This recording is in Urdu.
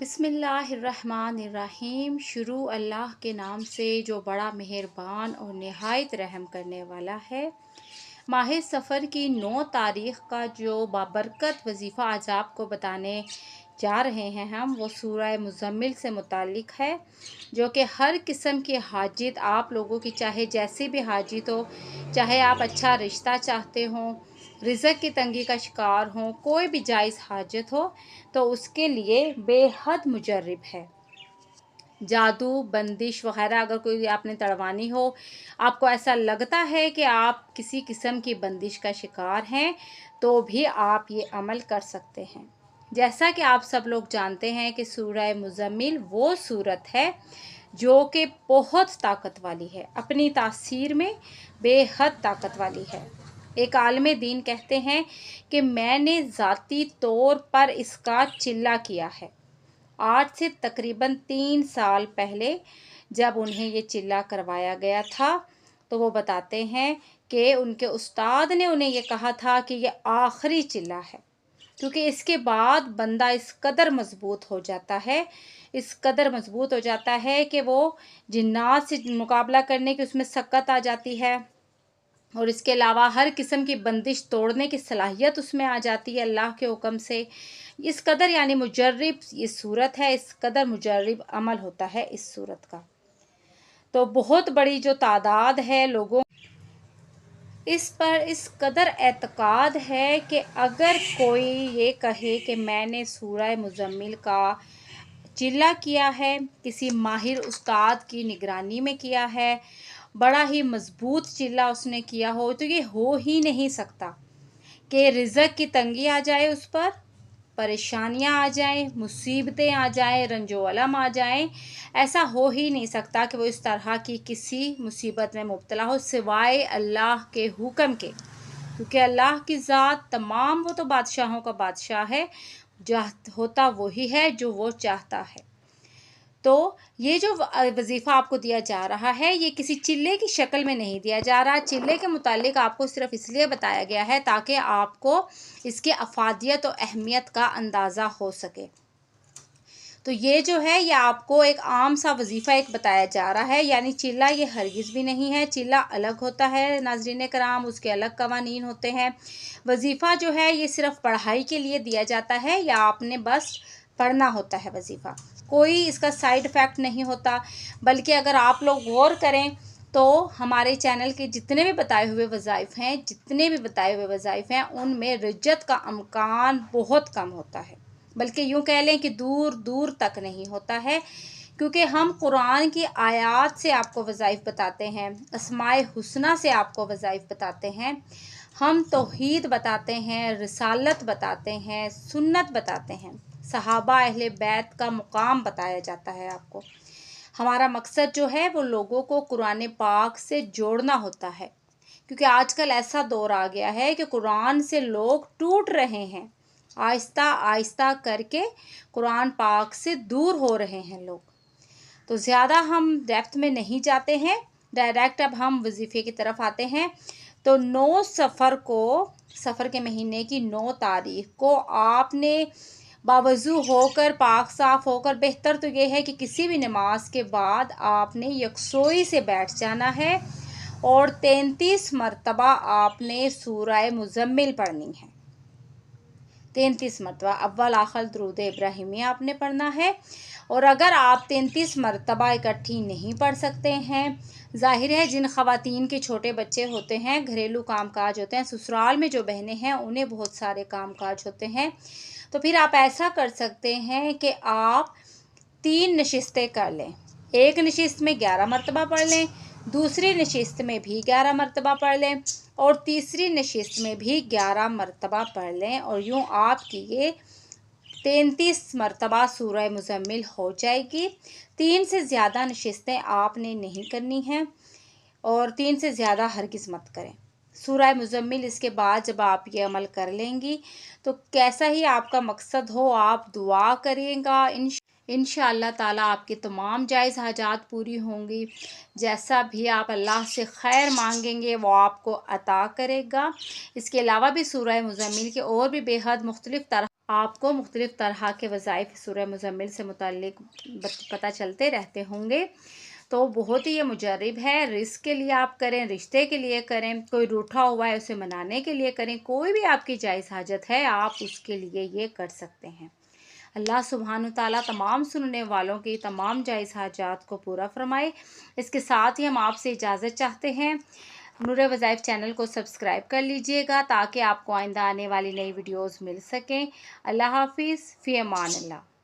بسم اللہ الرحمن الرحیم۔ شروع اللہ کے نام سے جو بڑا مہربان اور نہایت رحم کرنے والا ہے۔ ماہ سفر کی 9 تاریخ کا جو بابرکت وظیفہ آج آپ کو بتانے جا رہے ہیں ہم، وہ سورہ مزمل سے متعلق ہے، جو کہ ہر قسم کی حاجت آپ لوگوں کی، چاہے جیسی بھی حاجت ہو، چاہے آپ اچھا رشتہ چاہتے ہوں، رزق کی تنگی کا شکار ہوں، کوئی بھی جائز حاجت ہو تو اس کے لیے بے حد مجرب ہے۔ جادو، بندش وغیرہ اگر کوئی آپ نے تڑوانی ہو، آپ کو ایسا لگتا ہے کہ آپ کسی قسم کی بندش کا شکار ہیں، تو بھی آپ یہ عمل کر سکتے ہیں۔ جیسا کہ آپ سب لوگ جانتے ہیں کہ سورہ مزمل وہ سورت ہے جو کہ بہت طاقت والی ہے، اپنی تاثیر میں بے حد طاقت والی ہے۔ ایک عالم دین کہتے ہیں کہ میں نے ذاتی طور پر اس کا چلہ کیا ہے۔ آج سے تقریباً 3 سال پہلے جب انہیں یہ چلہ کروایا گیا تھا، تو وہ بتاتے ہیں کہ ان کے استاد نے انہیں یہ کہا تھا کہ یہ آخری چلہ ہے، کیونکہ اس کے بعد بندہ اس قدر مضبوط ہو جاتا ہے، اس قدر مضبوط ہو جاتا ہے کہ وہ جنات سے مقابلہ کرنے کی اس میں سکت آ جاتی ہے، اور اس کے علاوہ ہر قسم کی بندش توڑنے کی صلاحیت اس میں آ جاتی ہے اللہ کے حکم سے۔ اس قدر یعنی مجرب یہ صورت ہے، اس قدر مجرب عمل ہوتا ہے اس صورت کا۔ تو بہت بڑی جو تعداد ہے لوگوں اس پر اس قدر اعتقاد ہے کہ اگر کوئی یہ کہے کہ میں نے سورہ مزمل کا چلہ کیا ہے، کسی ماہر استاد کی نگرانی میں کیا ہے، بڑا ہی مضبوط چلہ اس نے کیا ہو، تو یہ ہو ہی نہیں سکتا کہ رزق کی تنگی آ جائے، اس پر پریشانیاں آ جائیں، مصیبتیں آ جائیں، رنج و الم آ جائیں۔ ایسا ہو ہی نہیں سکتا کہ وہ اس طرح کی کسی مصیبت میں مبتلا ہو سوائے اللہ کے حکم کے، کیونکہ اللہ کی ذات تمام، وہ تو بادشاہوں کا بادشاہ ہے، ہوتا وہی ہے جو وہ چاہتا ہے۔ تو یہ جو وظیفہ آپ کو دیا جا رہا ہے، یہ کسی چلے کی شکل میں نہیں دیا جا رہا۔ چلے کے متعلق آپ کو صرف اس لیے بتایا گیا ہے تاکہ آپ کو اس کے افادیت و اہمیت کا اندازہ ہو سکے۔ تو یہ جو ہے یہ آپ کو ایک عام سا وظیفہ ایک بتایا جا رہا ہے، یعنی چلہ یہ ہرگز بھی نہیں ہے۔ چلہ الگ ہوتا ہے ناظرین کرام، اس کے الگ قوانین ہوتے ہیں۔ وظیفہ جو ہے یہ صرف پڑھائی کے لیے دیا جاتا ہے، یا آپ نے بس پڑھنا ہوتا ہے وظیفہ، کوئی اس کا سائیڈ افیکٹ نہیں ہوتا۔ بلکہ اگر آپ لوگ غور کریں تو ہمارے چینل کے جتنے بھی بتائے ہوئے وظائف ہیں ان میں رجت کا امکان بہت کم ہوتا ہے، بلکہ یوں کہہ لیں کہ دور دور تک نہیں ہوتا ہے، کیونکہ ہم قرآن کی آیات سے آپ کو وظائف بتاتے ہیں، اسماء الحسنی سے آپ کو وظائف بتاتے ہیں، ہم توحید بتاتے ہیں، رسالت بتاتے ہیں، سنت بتاتے ہیں، صحابہ اہل بیت کا مقام بتایا جاتا ہے آپ کو۔ ہمارا مقصد جو ہے وہ لوگوں کو قرآن پاک سے جوڑنا ہوتا ہے، کیونکہ آج کل ایسا دور آ گیا ہے کہ قرآن سے لوگ ٹوٹ رہے ہیں، آہستہ آہستہ کر کے قرآن پاک سے دور ہو رہے ہیں لوگ۔ تو زیادہ ہم ڈیپتھ میں نہیں جاتے ہیں، ڈائریکٹ اب ہم وظیفے کی طرف آتے ہیں۔ تو 9 سفر کے مہینے کی 9 تاریخ کو آپ نے باوضو ہو کر، پاک صاف ہو کر، بہتر تو یہ ہے کہ کسی بھی نماز کے بعد آپ نے یکسوئی سے بیٹھ جانا ہے، اور 33 مرتبہ آپ نے سورہ مزمل پڑھنی ہے۔ 33 مرتبہ اول آخر درود ابراہیمی آپ نے پڑھنا ہے۔ اور اگر آپ 33 مرتبہ اکٹھی نہیں پڑھ سکتے ہیں، ظاہر ہے جن خواتین کے چھوٹے بچے ہوتے ہیں، گھریلو کام کاج ہوتے ہیں، سسرال میں جو بہنیں ہیں انہیں بہت سارے کام کاج ہوتے ہیں، تو پھر آپ ایسا کر سکتے ہیں کہ آپ 3 نشستیں کر لیں۔ ایک نشست میں 11 مرتبہ پڑھ لیں، دوسری نشست میں بھی 11 مرتبہ پڑھ لیں، اور تیسری نشست میں بھی 11 مرتبہ پڑھ لیں، اور یوں آپ کی یہ 33 مرتبہ سورہ مزمل ہو جائے گی۔ 3 سے زیادہ نشستیں آپ نے نہیں کرنی ہیں، اور 3 سے زیادہ ہرگز مت کریں۔ سورہ مزمل اس کے بعد جب آپ یہ عمل کر لیں گی تو کیسا ہی آپ کا مقصد ہو، آپ دعا کریں گا، انشاءاللہ تعالیٰ آپ کی تمام جائز حاجات پوری ہوں گی۔ جیسا بھی آپ اللہ سے خیر مانگیں گے وہ آپ کو عطا کرے گا۔ اس کے علاوہ بھی سورہ مزمل کے اور بھی بے حد مختلف طرح آپ کو مختلف طرح کے وظائف سورہ مزمل سے متعلق پتہ چلتے رہتے ہوں گے، تو بہت ہی یہ مجرب ہے۔ رزق کے لیے آپ کریں، رشتے کے لیے کریں، کوئی روٹھا ہوا ہے اسے منانے کے لیے کریں، کوئی بھی آپ کی جائز حاجت ہے آپ اس کے لیے یہ کر سکتے ہیں۔ اللہ سبحانہ وتعالیٰ تمام سننے والوں کی تمام جائز حاجات کو پورا فرمائے۔ اس کے ساتھ ہی ہم آپ سے اجازت چاہتے ہیں۔ نور وظائف چینل کو سبسکرائب کر لیجئے گا تاکہ آپ کو آئندہ آنے والی نئی ویڈیوز مل سکیں۔ اللہ حافظ، فی امان اللہ۔